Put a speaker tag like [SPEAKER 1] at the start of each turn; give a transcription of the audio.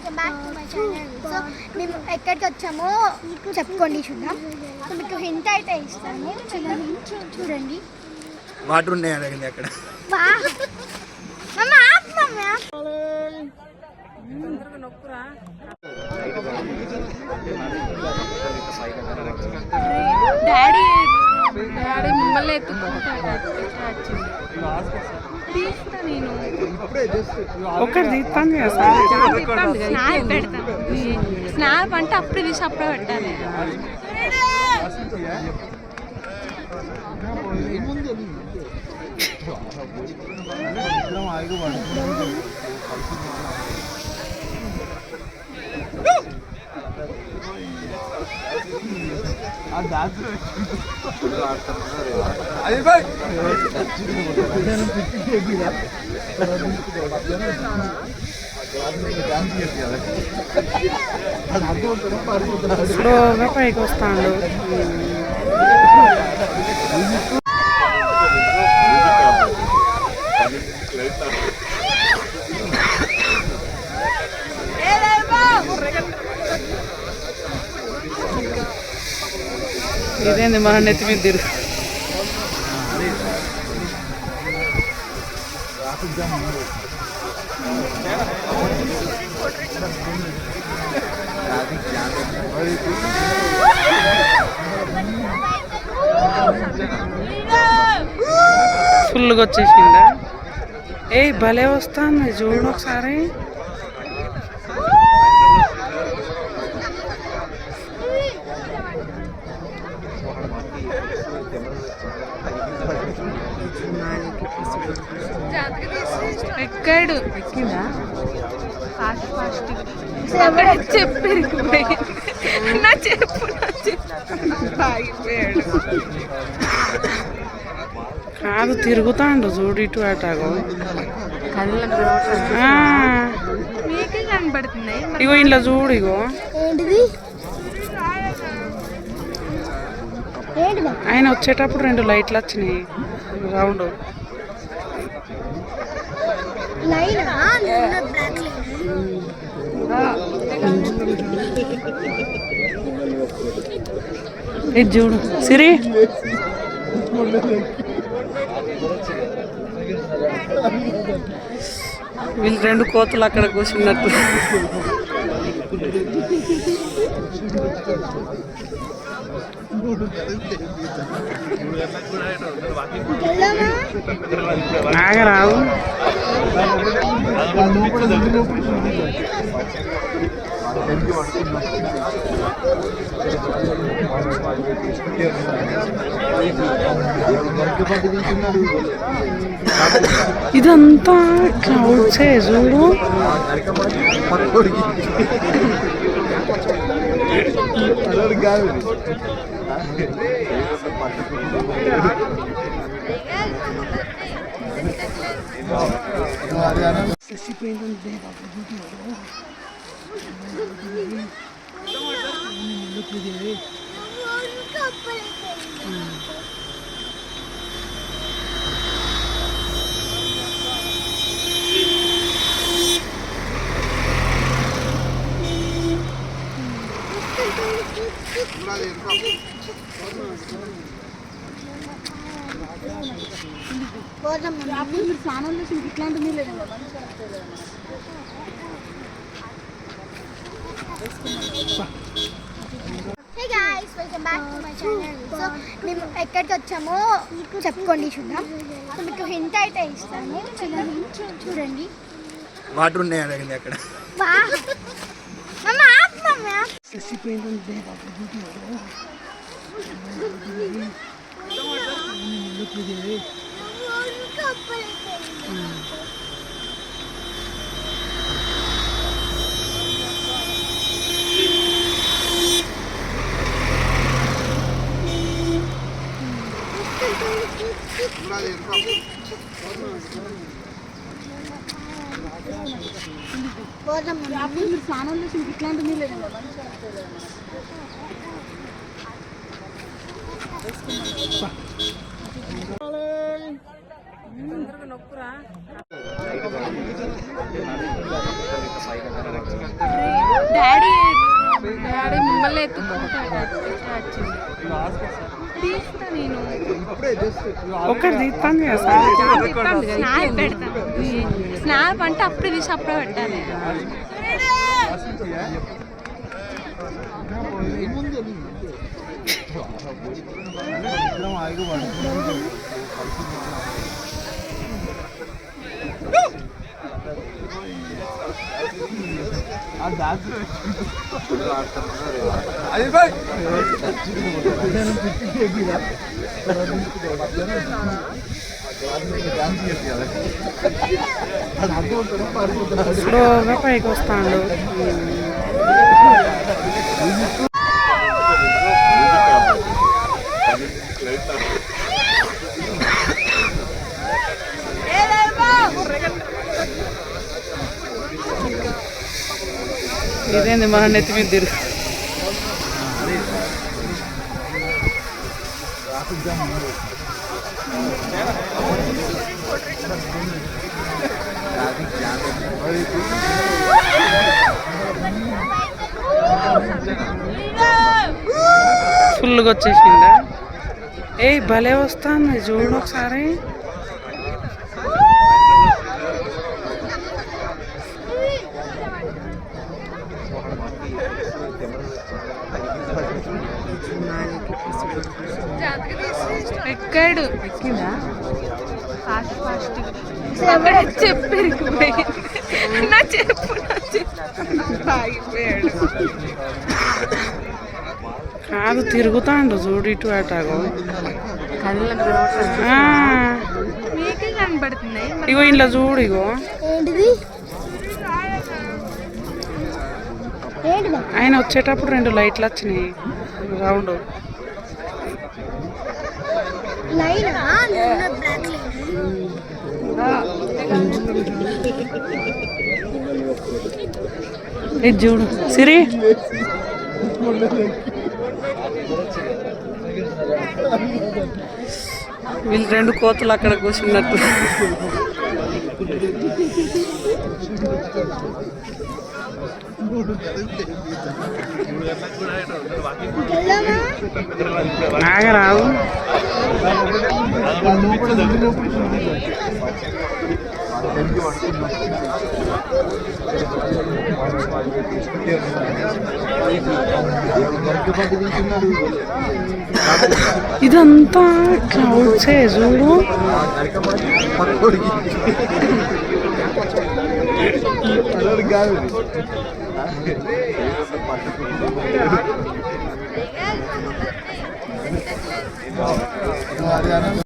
[SPEAKER 1] Welcome back to my channel. So మేము ఎక్కడికి వచ్చామో చెప్పుకోండి చూద్దాం. సో మీకు హింట్ అయితే ఇస్తాను, చిన్న హింట్ చూడండి.
[SPEAKER 2] వాటర్ ఉన్నాయి అడిగింది అక్కడ.
[SPEAKER 3] డాడీ మిమ్మల్ని నేను
[SPEAKER 4] ఒకటి తీస్తాను
[SPEAKER 3] స్నాప్ అంటే అప్పుడే తీసి అప్పుడే పెట్టాలి.
[SPEAKER 4] స్లోగా పైకి వస్తాడు. ఇదేంది మన నెత్తి మీద తిరుగు. ఫుల్గా వచ్చేసిందా? ఏ భలే వస్తుంది చూడు ఒకసారి.
[SPEAKER 3] ఎక్కాడు, ఎక్కిందా? ఫాస్ట్ ఫాస్ట్ చెప్పి నా చెప్పు ఆగిపోయాడు.
[SPEAKER 4] కాదు తిరుగుతాండు చూడు ఇటు అటాగో.
[SPEAKER 3] మీకే కనబడుతున్నాయి.
[SPEAKER 4] ఇగో ఇంట్లో చూడు. ఇగో ఆయన వచ్చేటప్పుడు 2 లైట్లు వచ్చినాయి రౌండ్. ఇది చూడు సిరి. వీళ్ళు 2 కోతులు అక్కడ కూర్చున్నట్టు. ఆగరావు. ఇదంతా క్లౌడ్సే చూడు.
[SPEAKER 1] స్నానం చేసి ఇట్లాంటి నీళ్ళు. Hey guys, welcome back to my channel. So మేము ఎక్కడికి వచ్చామో చెప్పుకోండి చూద్దాం. సో మీకు హింట్ అయితే ఇస్తాను, చిన్న హింట్ చూడండి.
[SPEAKER 2] వాటర్ ఉన్నాయి అడిగింది అక్కడ.
[SPEAKER 3] స్నానం చేసి ఇట్లాంటి నీళ్ళు. నొప్పురా వచ్చింది. తీస్తా నేను.
[SPEAKER 4] ఒకటి తీస్తాను చేస్తా.
[SPEAKER 3] స్నాప్ పెడతా. స్నాప్ అంటే అప్పుడే తీసి అప్పుడే పెట్టాలి.
[SPEAKER 4] స్లోగా పైకి వస్తాడు. ఇదేంది మన నెత్తి మీద తిరుగు. ఫుల్గా వచ్చేసిందా? ఏ భలే వస్తుంది చూడు ఒకసారి.
[SPEAKER 3] ఎక్కాడు. ఎక్కిందా? ఫాస్ట్ ఫాస్ట్ చెప్పారు. నా చెప్పు ఆగిపోయాడు.
[SPEAKER 4] కాదు తిరుగుతాండు చూడు ఇటు అటాగో.
[SPEAKER 3] మీకే కనబడుతున్నాయి.
[SPEAKER 4] ఇగో ఇంట్లో చూడు. ఇగో
[SPEAKER 1] ఏంటిది? ఏంటిది?
[SPEAKER 4] ఆయన వచ్చేటప్పుడు 2 లైట్లు వచ్చినాయి రౌండ్.
[SPEAKER 1] లైనా? బ్లాక్
[SPEAKER 4] ఇది చూడు సిరి. వీళ్ళు 2 కోతులు అక్కడ కూర్చున్నట్టు. ఆగరావు. ఇదంతా క్లౌడ్సే చూడు.